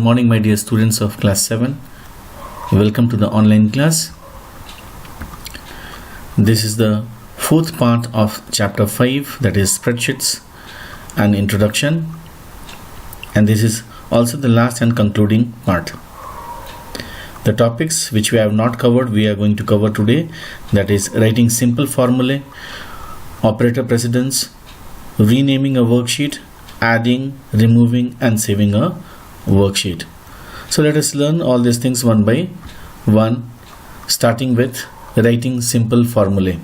morning, my dear students of class 7. Welcome to the online class. This is the fourth part of chapter 5, that is Spreadsheets and Introduction. And this is also the last and concluding part. The topics which we have not covered, we are going to cover today. That is writing simple formulae, operator precedence, renaming a worksheet, adding, removing and saving a worksheet. So let us learn all these things one by one, starting with writing simple formulae.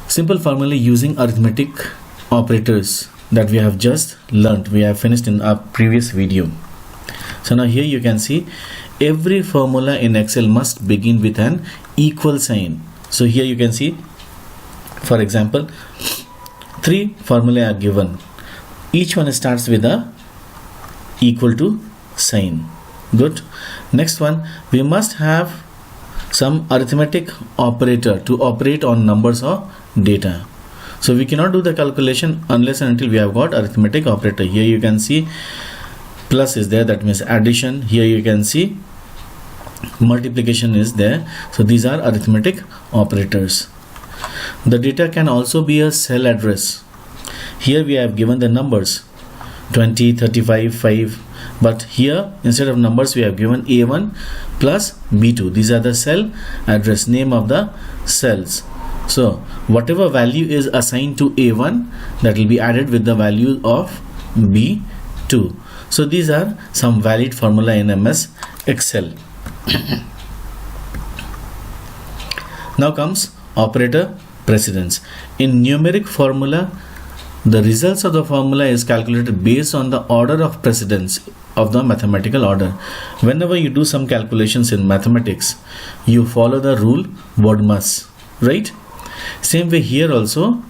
Simple formulae using arithmetic operators that we have just learned. We have finished in our previous video. So now here you can see every formula in Excel must begin with an equal sign. So here you can see, for example, 3 formulae are given. Each one starts with a equal to sign. Good. Next one, we must have some arithmetic operator to operate on numbers or data. So we cannot do the calculation unless and until we have got arithmetic operator. Here you can see plus is there, that means addition. Here you can see multiplication is there. So these are arithmetic operators. The data can also be a cell address. Here we have given the numbers 20, 35, 5, but here instead of numbers we have given A1 plus B2. These are the cell address, name of the cells. So whatever value is assigned to A1, that will be added with the value of B2. So these are some valid formula in MS Excel. Now comes operator precedence. In numeric formula, the results of the formula is calculated based on the order of precedence of the mathematical order. Whenever you do some calculations in mathematics, you follow the rule BODMAS, right? Same way here also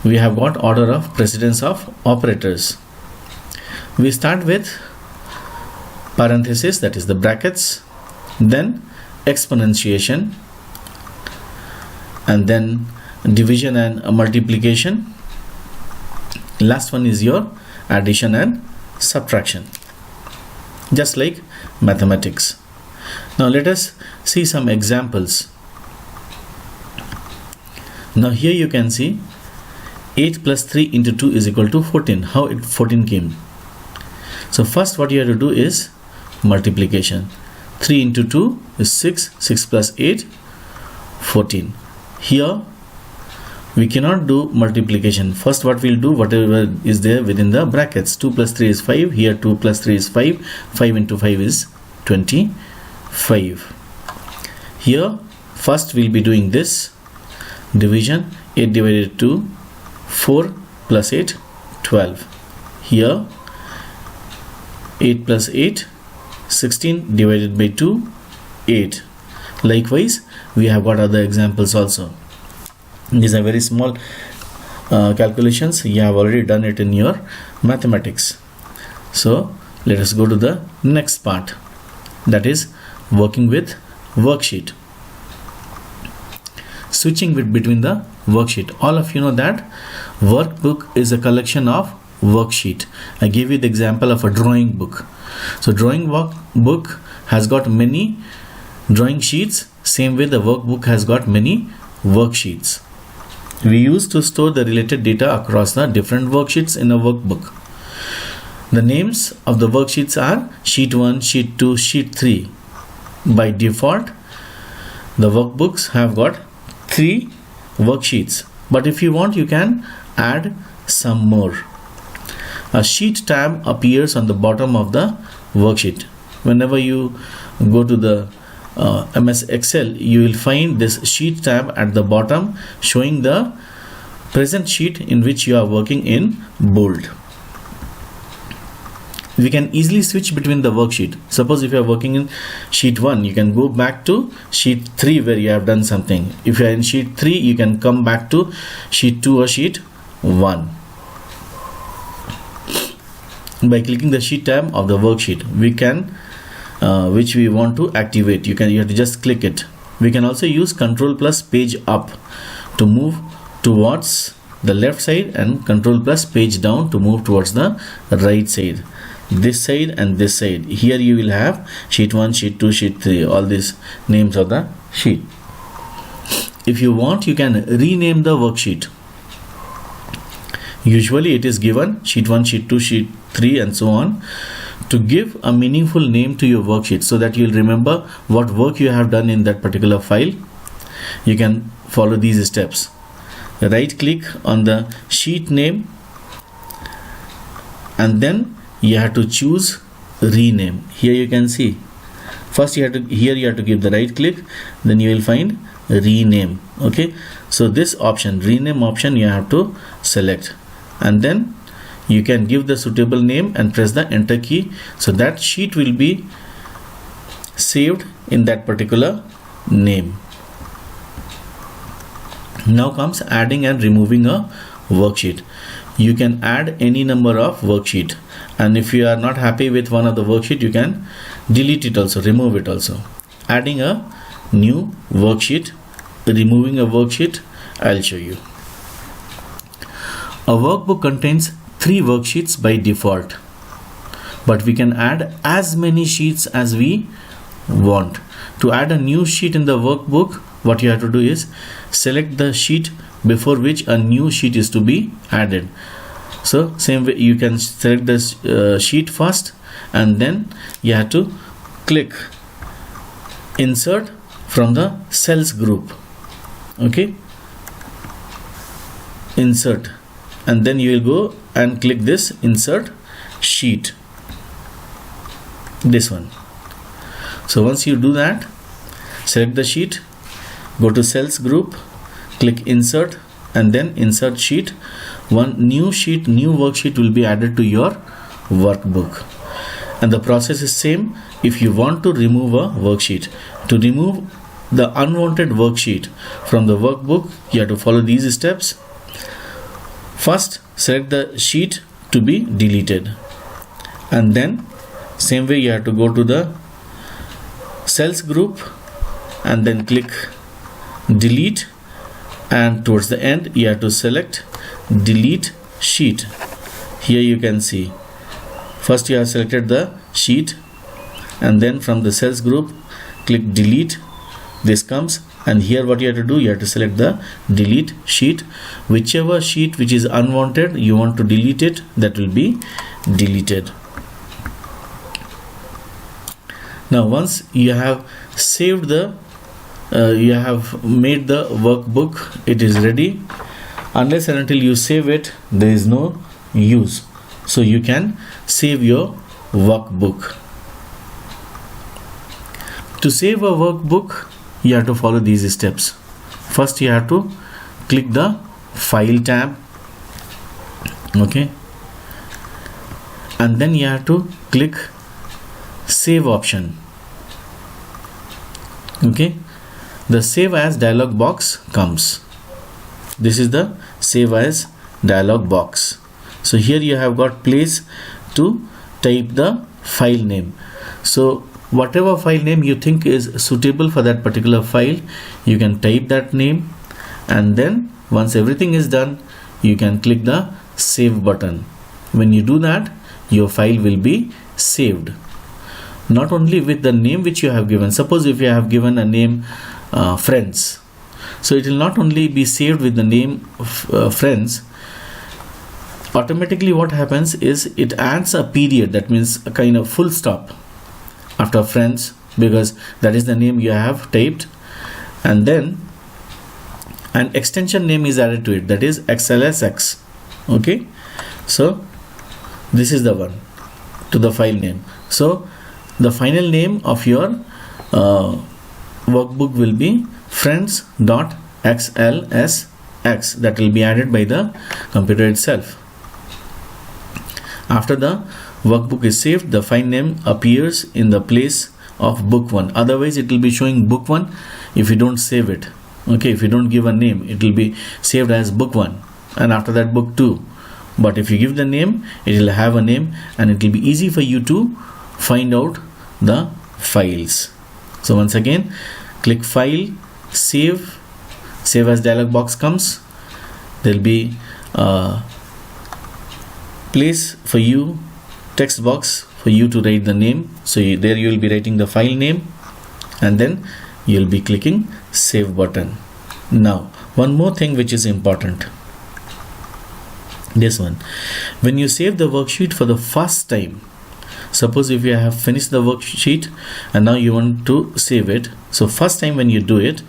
we have got order of precedence of operators. We start with parenthesis, that is the brackets, then exponentiation, and then division and multiplication. Last one is your addition and subtraction, just like mathematics. Now let us see some examples. Now here you can see 8 plus 3 into 2 is equal to 14. How 14 came? So first what you have to do is multiplication. 3 into 2 is 6, 6 plus 8, 14. Here we cannot do multiplication. First what we'll do, whatever is there within the brackets. 2 plus 3 is 5. Here 2 plus 3 is 5. 5 into 5 is 25. Here first we'll be doing this division. 8 divided 2, 4 plus 8, 12. Here 8 plus 8, 16 divided by 2, 8. Likewise we have got other examples also. These are very small calculations. You have already done it in your mathematics. So let us go to the next part, that is working with worksheet. Switching between the worksheet. All of you know that workbook is a collection of worksheet. I gave you the example of a drawing book. So drawing book has got many drawing sheets. Same way the workbook has got many worksheets. We used to store the related data across the different worksheets in a workbook. The names of the worksheets are sheet 1, sheet 2, sheet 3. By default, the workbooks have got 3 worksheets, but if you want you can add some more. A sheet tab appears on the bottom of the worksheet. Whenever you go to the MS Excel, you will find this sheet tab at the bottom showing the present sheet in which you are working in bold. We can easily switch between the worksheet. Suppose if you are working in sheet 1, you can go back to sheet 3 where you have done something. If you are in sheet 3, you can come back to sheet 2 or sheet 1. By clicking the sheet tab of the worksheet, we can which we want to activate. You have to just click it. We can also use Control plus page up to move towards the left side and control plus page down to move towards the right side, this side and this side. Here you will have sheet 1, sheet 2, sheet 3, all these names of the sheet. If you want, you can rename the worksheet. Usually it is given sheet 1, sheet 2, sheet 3 and so on, to give a meaningful name to your worksheet so that you'll remember what work you have done in that particular file. You can follow these steps. Right click on the sheet name and then you have to choose rename. Here you can see, first you have to give the right click, then you will find rename. Okay, so this option, rename option, you have to select, and then you can give the suitable name and press the enter key, so that sheet will be saved in that particular name. Now comes adding and removing a worksheet. You can add any number of worksheet, and if you are not happy with one of the worksheet, you can delete it also, remove it also. Adding a new worksheet, removing a worksheet, I'll show you. A workbook contains 3 worksheets by default, but we can add as many sheets as we want. To add a new sheet in the workbook, what you have to do is select the sheet before which a new sheet is to be added. So same way, you can select this sheet first, and then you have to click insert from the cells group. Okay, insert, and then you will go and click this insert sheet, this one. So once you do that, select the sheet, go to cells group, click insert, and then insert sheet. One new sheet, new worksheet will be added to your workbook. And the process is same if you want to remove a worksheet. To remove the unwanted worksheet from the workbook, you have to follow these steps. First, select the sheet to be deleted, and then same way you have to go to the cells group and then click delete, and towards the end you have to select delete sheet. Here you can see, first you have selected the sheet, and then from the cells group click delete. This comes, and here what you have to do, you have to select the delete sheet. Whichever sheet which is unwanted you want to delete it, that will be deleted. Now once you have saved the you have made the workbook, it is ready. Unless and until you save it, there is no use. So you can save your workbook. To save a workbook, you have to follow these steps. First you have to click the file tab, okay, and then you have to click save option. Okay, the save as dialog box comes. This is the save as dialog box. So here you have got place to type the file name. So whatever file name you think is suitable for that particular file, you can type that name, and then once everything is done, you can click the save button. When you do that, your file will be saved. Not only with the name which you have given. Suppose if you have given a name friends, so it will not only be saved with the name friends. Automatically what happens is it adds a period, that means a kind of full stop after friends, because that is the name you have typed, and then an extension name is added to it, that is XLSX. Okay, so this is the one to the file name. So the final name of your workbook will be friends.xlsx. That will be added by the computer itself. After the workbook is saved, the file name appears in the place of book 1. Otherwise it will be showing book 1 if you don't save it. Okay, if you don't give a name, it will be saved as book 1, and after that book 2. But if you give the name, it will have a name, and it will be easy for you to find out the files. So once again, click file, save as dialog box comes, there'll be a place for you, text box for you to write the name. So there you will be writing the file name, and then you'll be clicking save button. Now one more thing which is important, this one, when you save the worksheet for the first time, suppose if you have finished the worksheet and now you want to save it, so first time when you do it,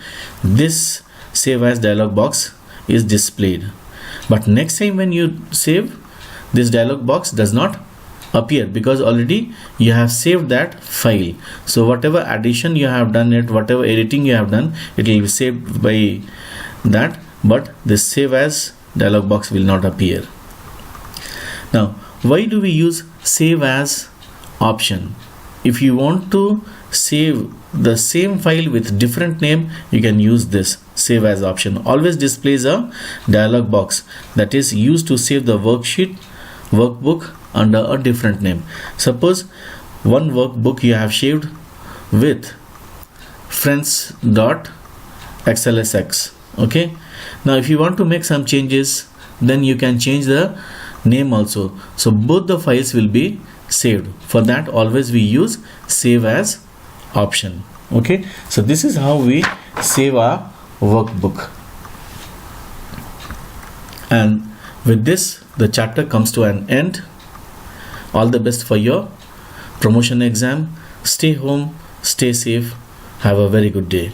this save as dialog box is displayed, but next time when you save, this dialog box does not appear because already you have saved that file. So whatever addition you have done, whatever editing you have done, it will be saved by that, but this save as dialog box will not appear. Now why do we use save as option? If you want to save the same file with different name, you can use this save as option. Always displays a dialog box that is used to save the workbook under a different name. Suppose one workbook you have saved with friends.xlsx. okay, now if you want to make some changes, then you can change the name also, so both the files will be saved. For that always we use save as option. Okay, so this is how we save our workbook. And with this, the chapter comes to an end. All the best for your promotion exam. Stay home, stay safe, have a very good day.